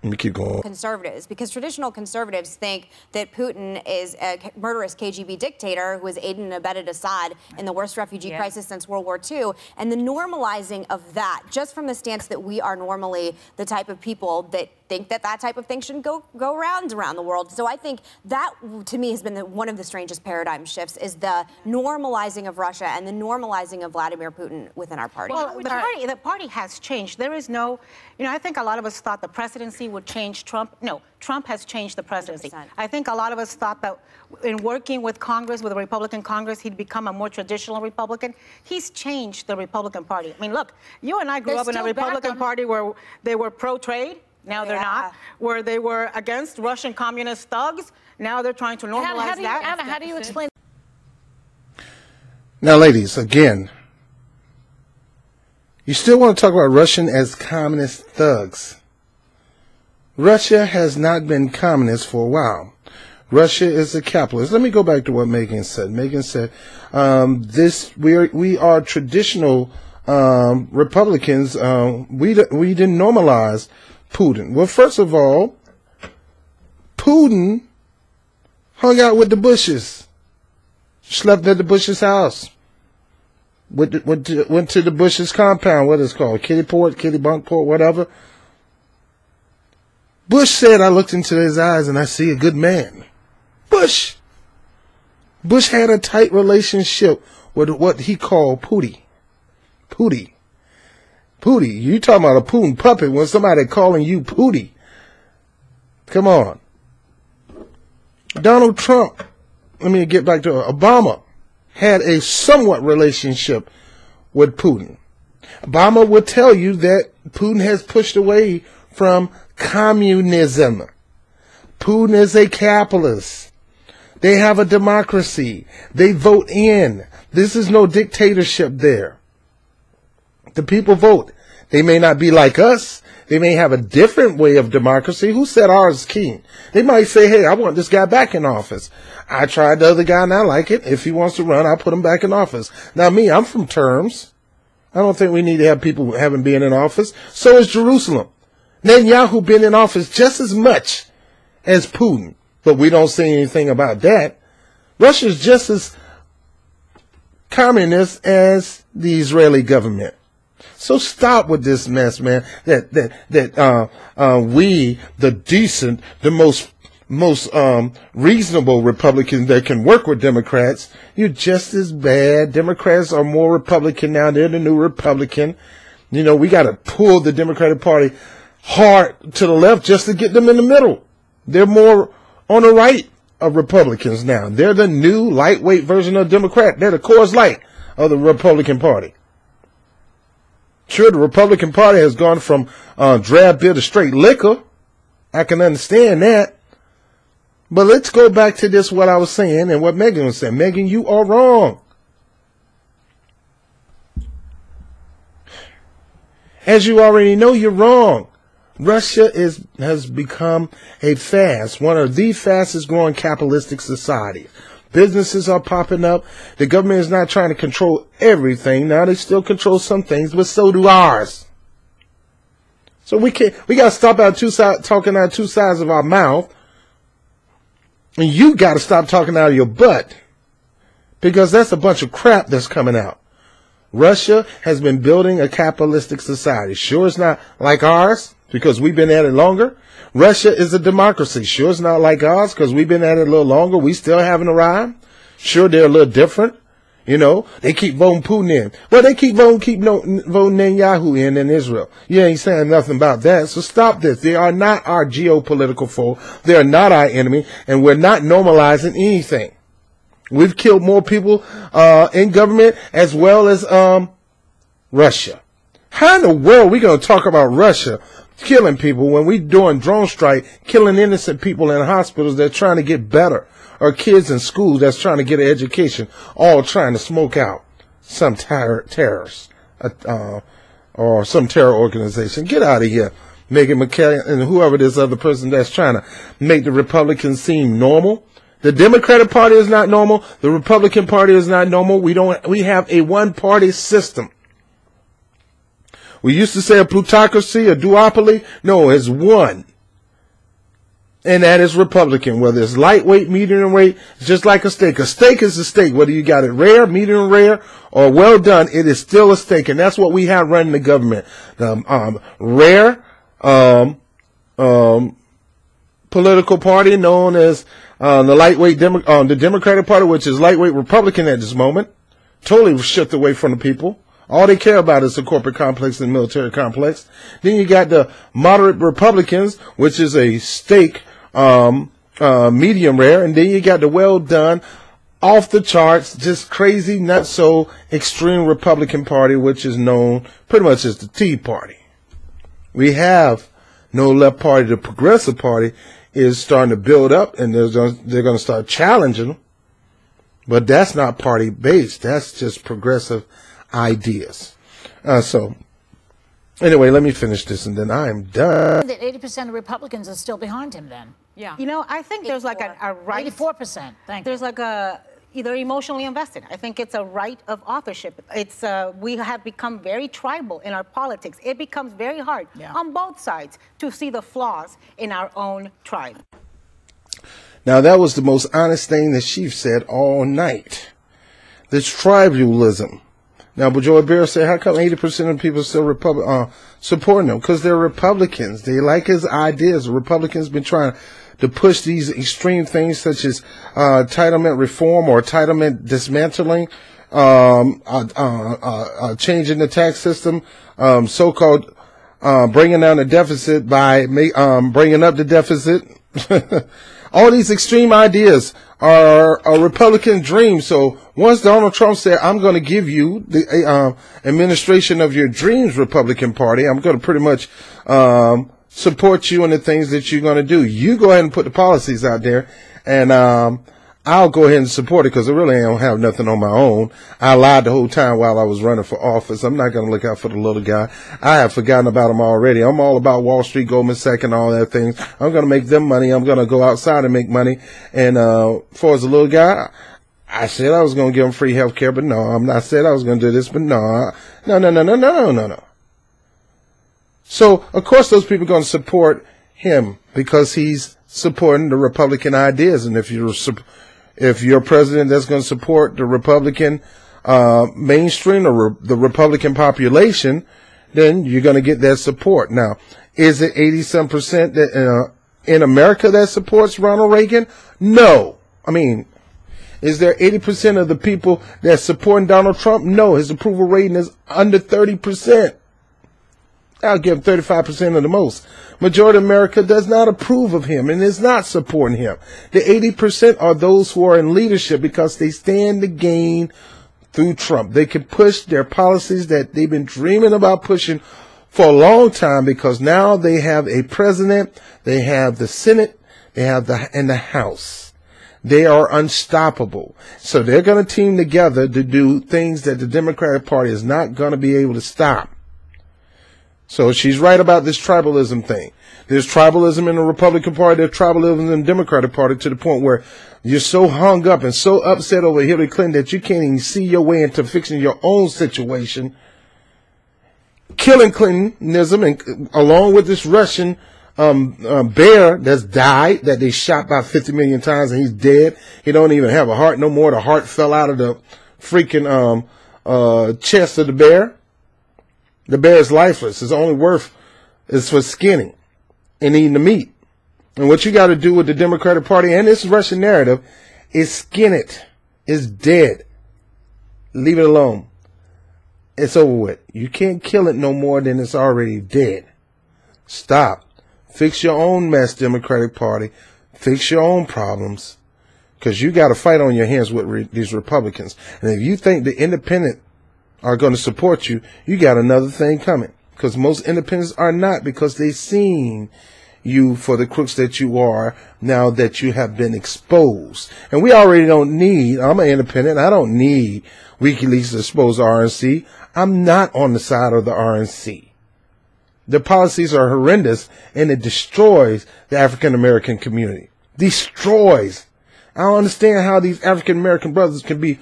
Let me keep going. Conservatives, because traditional conservatives think that Putin is a murderous KGB dictator who has aided and abetted Assad in the worst refugee crisis since World War II. And the normalizing of that, just from the stance that we are normally the type of people that think that that type of thing should go around the world. So I think that, to me, has been one of the strangest paradigm shifts, is the normalizing of Russia and the normalizing of Vladimir Putin within our party. Well, the party has changed. There is no, I think a lot of us thought the presidency would change Trump. No, Trump has changed the presidency. 100%. I think a lot of us thought that in working with Congress, with the Republican Congress, he'd become a more traditional Republican. He's changed the Republican Party. I mean, look, you and I grew up in a Republican Party where they were pro-trade. Now they're not. Where they were against Russian communist thugs. Now they're trying to normalize that. Anna, how do you explain? Now, ladies, again, you still want to talk about Russian as communist thugs. Russia has not been communist for a while. Russia is a capitalist. Let me go back to what Megan said. Megan said, we are traditional Republicans. We didn't normalize Putin. Well, first of all, Putin hung out with the Bushes, slept at the Bush's house, went to the Bush's compound, what it's called, Kitty Bunkport, whatever. Bush said, I looked into his eyes and I see a good man. Bush had a tight relationship with what he called Pootie. You talking about a Putin puppet when somebody calling you Pootie. Come on. Donald Trump, let me get back to Obama, had a somewhat relationship with Putin. Obama would tell you that Putin has pushed away from communism. Putin is a capitalist. They have a democracy. They vote in. This is no dictatorship there. The people vote. They may not be like us. They may have a different way of democracy. Who said ours is king? They might say, hey, I want this guy back in office. I tried the other guy and I like it. If he wants to run, I'll put him back in office. Now me, I'm from terms. I don't think we need to have people haven't been in office. So is Jerusalem. Netanyahu been in office just as much as Putin. But we don't say anything about that. Russia's just as communist as the Israeli government. So stop with this mess, man. That we, the decent, the most reasonable Republicans that can work with Democrats, you're just as bad. Democrats are more Republican now. They're the new Republican. We got to pull the Democratic Party hard to the left just to get them in the middle. They're more on the right of Republicans now. They're the new lightweight version of Democrat. They're the Coors Light of the Republican Party. Sure, the Republican Party has gone from drab beer to straight liquor. I can understand that. But let's go back to this, what I was saying and what Megan was saying. Megan, you are wrong. As you already know, you're wrong. Russia has become one of the fastest growing capitalistic societies. Businesses are popping up. The government is not trying to control everything. Now they still control some things, but so do ours. So we got to stop talking out two sides of our mouth. And you got to stop talking out of your butt. Because that's a bunch of crap that's coming out. Russia has been building a capitalistic society. Sure, it's not like ours, because we've been at it longer. Russia is a democracy. Sure, it's not like ours because we've been at it a little longer. We still haven't arrived. Sure, they're a little different. They keep voting Putin in. Well, they keep voting Netanyahu in Israel. You ain't saying nothing about that. So stop this. They are not our geopolitical foe. They are not our enemy. And we're not normalizing anything. We've killed more people in government as well as Russia. How in the world are we going to talk about Russia killing people when we doing drone strike, killing innocent people in hospitals that are trying to get better, or kids in schools that's trying to get an education, all trying to smoke out some terrorist or some terror organization? Get out of here. Meghan McCain and whoever this other person that's trying to make the Republicans seem normal. The Democratic Party is not normal. The Republican Party is not normal. We have a one-party system. We used to say a plutocracy, a duopoly. No, it's one. And that is Republican. Whether it's lightweight, medium weight, it's just like a steak. A steak is a steak. Whether you got it rare, medium rare, or well done, it is still a steak. And that's what we have running the government. Rare, political party known as the lightweight the Democratic Party, which is lightweight Republican at this moment, totally shipped away from the people. All they care about is the corporate complex and military complex. Then you got the moderate Republicans, which is a steak, medium rare, and then you got the well done, off the charts, just crazy, not so extreme Republican Party, which is known pretty much as the Tea Party. We have no left party. The Progressive Party is starting to build up, and they're going to start challenging them. But that's not party based. That's just progressive ideas. So anyway, let me finish this, and then I am done. That 80% of Republicans are still behind him. Then, yeah, You know, I think there's like a right. 84%. There's like a either emotionally invested. I think it's a right of authorship. It's we have become very tribal in our politics. It becomes very hard on both sides to see the flaws in our own tribe. Now, that was the most honest thing that she said all night. This tribalism. Now, but Joy Bear said, how come 80% of people still supporting him? Because they're Republicans. They like his ideas. The Republicans been trying to push these extreme things such as entitlement reform or entitlement dismantling, changing the tax system, so-called bringing down the deficit by bringing up the deficit. All these extreme ideas are a Republican dream. So once Donald Trump said, I'm going to give you the administration of your dreams, Republican Party, I'm going to pretty much support you in the things that you're going to do. You go ahead and put the policies out there, and I'll go ahead and support it because I really don't have nothing on my own. I lied the whole time while I was running for office. I'm not going to look out for the little guy. I have forgotten about him already. I'm all about Wall Street, Goldman Sachs, and all that things. I'm going to make them money. I'm going to go outside and make money. And as far as the little guy, I said I was going to give him free health care, but no. I said I was going to do this, but no. No. So, of course, those people are going to support him because he's supporting the Republican ideas. And if you're a president that's going to support the Republican mainstream or the Republican population, then you're going to get that support. Now, is it 80-some% that in America that supports Ronald Reagan? No. I mean, is there 80% of the people that's supporting Donald Trump? No. His approval rating is under 30%. I'll give him 35% of the most. Majority of America does not approve of him and is not supporting him. The 80% are those who are in leadership because they stand to gain through Trump. They can push their policies that they've been dreaming about pushing for a long time because now they have a president, they have the Senate, they have and the House. They are unstoppable. So they're going to team together to do things that the Democratic Party is not going to be able to stop. So she's right about this tribalism thing. There's tribalism in the Republican Party, there's tribalism in the Democratic Party to the point where you're so hung up and so upset over Hillary Clinton that you can't even see your way into fixing your own situation. Killing Clintonism, and along with this Russian bear that's died, that they shot about 50 million times and he's dead. He don't even have a heart no more. The heart fell out of the freaking chest of the bear. The bear is lifeless. Its only worth is for skinning and eating the meat. And what you got to do with the Democratic Party and this Russian narrative is skin it. It's dead. Leave it alone. It's over with. You can't kill it no more than it's already dead. Stop. Fix your own mess, Democratic Party. Fix your own problems. Because you got to fight on your hands with these Republicans. And if you think the independent are going to support you, you got another thing coming. Because most independents are not, because they've seen you for the crooks that you are now that you have been exposed. And we already don't need, I'm an independent, I don't need WikiLeaks to expose the RNC. I'm not on the side of the RNC. Their policies are horrendous, and it destroys the African American community. Destroys. I don't understand how these African American brothers can be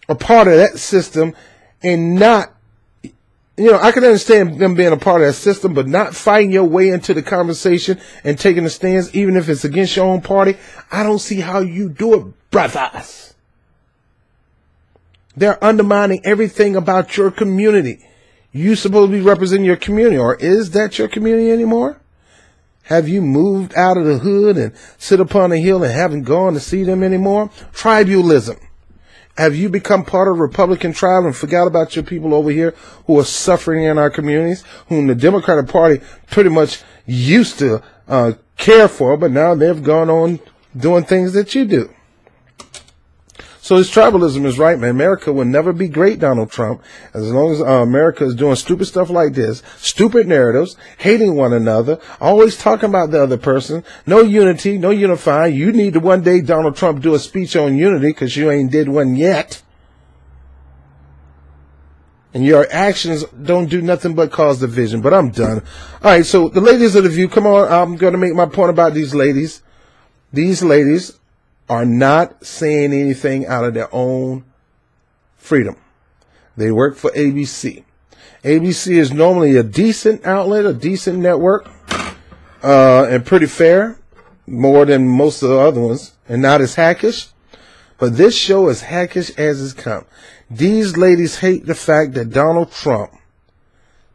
a part of that system and not, you know, I can understand them being a part of that system, but not fighting your way into the conversation and taking a stance, even if it's against your own party. I don't see how you do it, brothers. They're undermining everything about your community. You supposed to be representing your community, or is that your community anymore? Have you moved out of the hood and sit upon a hill and haven't gone to see them anymore? Tribalism. Have you become part of the Republican tribe and forgot about your people over here who are suffering in our communities, whom the Democratic Party pretty much used to care for, but now they've gone on doing things that you do? So this tribalism is right, man. America will never be great, Donald Trump, as long as America is doing stupid stuff like this, stupid narratives, hating one another, always talking about the other person, no unity, no unifying. You need to one day, Donald Trump, do a speech on unity because you ain't did one yet. And your actions don't do nothing but cause division. But I'm done. All right, so the ladies of the View, come on. I'm going to make my point about these ladies. These ladies are not saying anything out of their own freedom. They work for ABC. ABC is normally a decent outlet, a decent network, and pretty fair, more than most of the other ones, and not as hackish. But this show is hackish as it's come. These ladies hate the fact that Donald Trump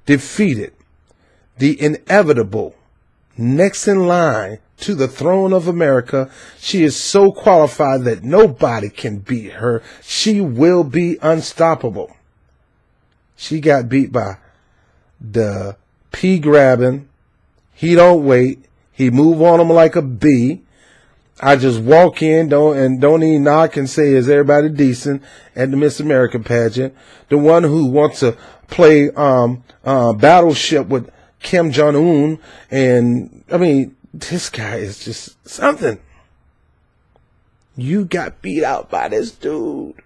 defeated the inevitable next in line to the throne of America. She is so qualified that nobody can beat her. She will be unstoppable. She got beat by the pea grabbing. He don't wait. He move on him like a bee. I just walk in, don't even knock and say, is everybody decent at the Miss America pageant? The one who wants to play battleship with Kim Jong-un, and I mean, this guy is just something. You got beat out by this dude.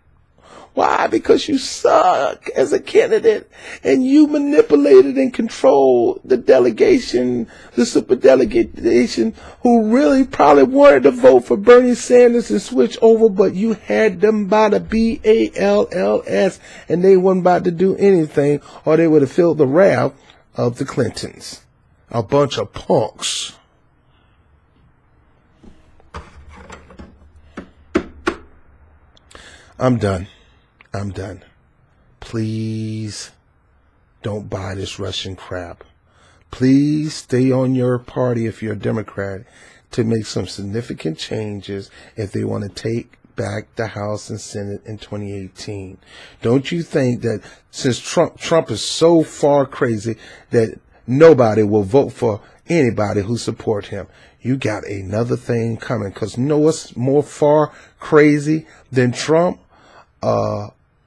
Why? Because you suck as a candidate and you manipulated and controlled the delegation, the super delegation, who really probably wanted to vote for Bernie Sanders and switch over, but you had them by the BALLS and they weren't about to do anything, or they would have felt the wrath of the Clintons. A bunch of punks. I'm done. I'm done. Please don't buy this Russian crap. Please stay on your party if you're a Democrat to make some significant changes if they want to take back the House and Senate in 2018. Don't you think that since Trump is so far crazy that nobody will vote for anybody who support him? You got another thing coming, because you know what's more far crazy than Trump?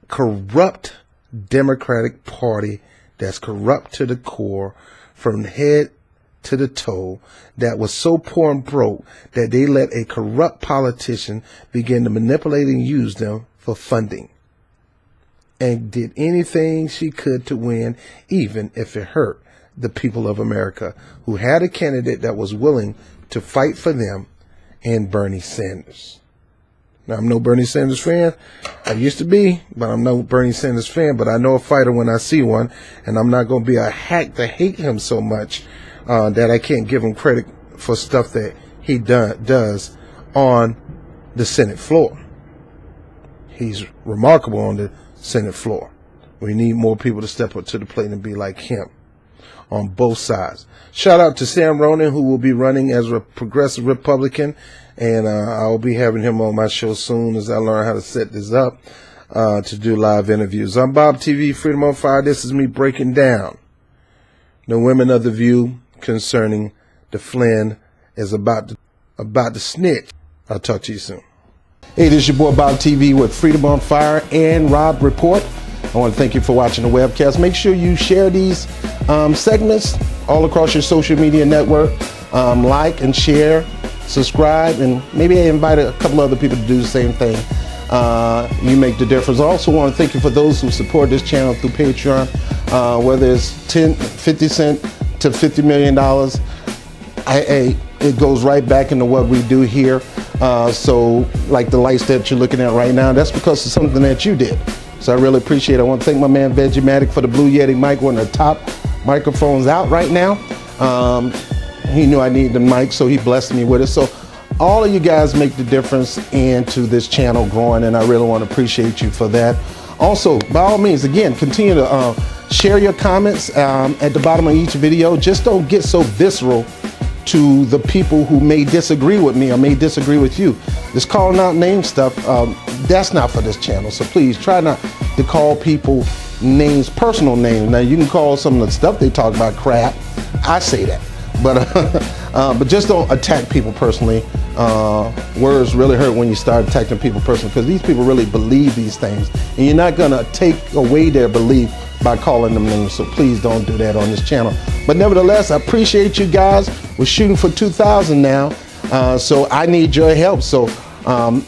Corrupt Democratic Party that's corrupt to the core from head to the toe, that was so poor and broke that they let a corrupt politician begin to manipulate and use them for funding, and did anything she could to win, even if it hurt the people of America, who had a candidate that was willing to fight for them, and Bernie Sanders. Now, I'm no Bernie Sanders fan. I used to be, but I'm no Bernie Sanders fan. But I know a fighter when I see one, and I'm not going to be a hack to hate him so much that I can't give him credit for stuff that he does on the Senate floor. He's remarkable on the Senate floor. We need more people to step up to the plate and be like him on both sides. Shout out to Sam Ronan, who will be running as a progressive Republican. And I'll be having him on my show soon as I learn how to set this up to do live interviews. I'm BOBTV, Freedom on Fire. This is me breaking down the women of the View concerning the Flynn is about to snitch. I'll talk to you soon. Hey, this is your boy BOBTV with Freedom on Fire and Rob Report. I want to thank you for watching the webcast. Make sure you share these segments all across your social media network. Like and share. Subscribe, and maybe invite a couple other people to do the same thing. You make the difference. I also want to thank you for those who support this channel through Patreon, whether it's 10, 50 cent, to $50 million, it goes right back into what we do here. So like the lights that you're looking at right now, that's because of something that you did. So I really appreciate it. I want to thank my man Vegimatic for the Blue Yeti mic, one of the top microphones out right now. He knew I needed the mic, so he blessed me with it. So all of you guys make the difference into this channel growing, and I really want to appreciate you for that. Also, by all means, again, continue to share your comments at the bottom of each video. Just don't get so visceral to the people who may disagree with me or may disagree with you. This calling out name stuff, that's not for this channel. So please try not to call people names, personal names. Now you can call some of the stuff they talk about crap. I say that, but just don't attack people personally. Words really hurt when you start attacking people personally, because these people really believe these things, and you're not gonna take away their belief by calling them names. So please don't do that on this channel. But nevertheless, I appreciate you guys. We're shooting for 2,000 now, so I need your help. So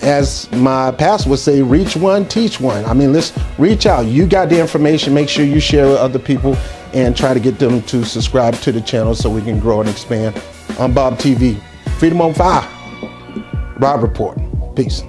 as my pastor would say, reach one, teach one. I mean, let's reach out. You got the information. Make sure you share with other people and try to get them to subscribe to the channel so we can grow and expand on BOBTV. Freedom on Fire. Rob Report. Peace.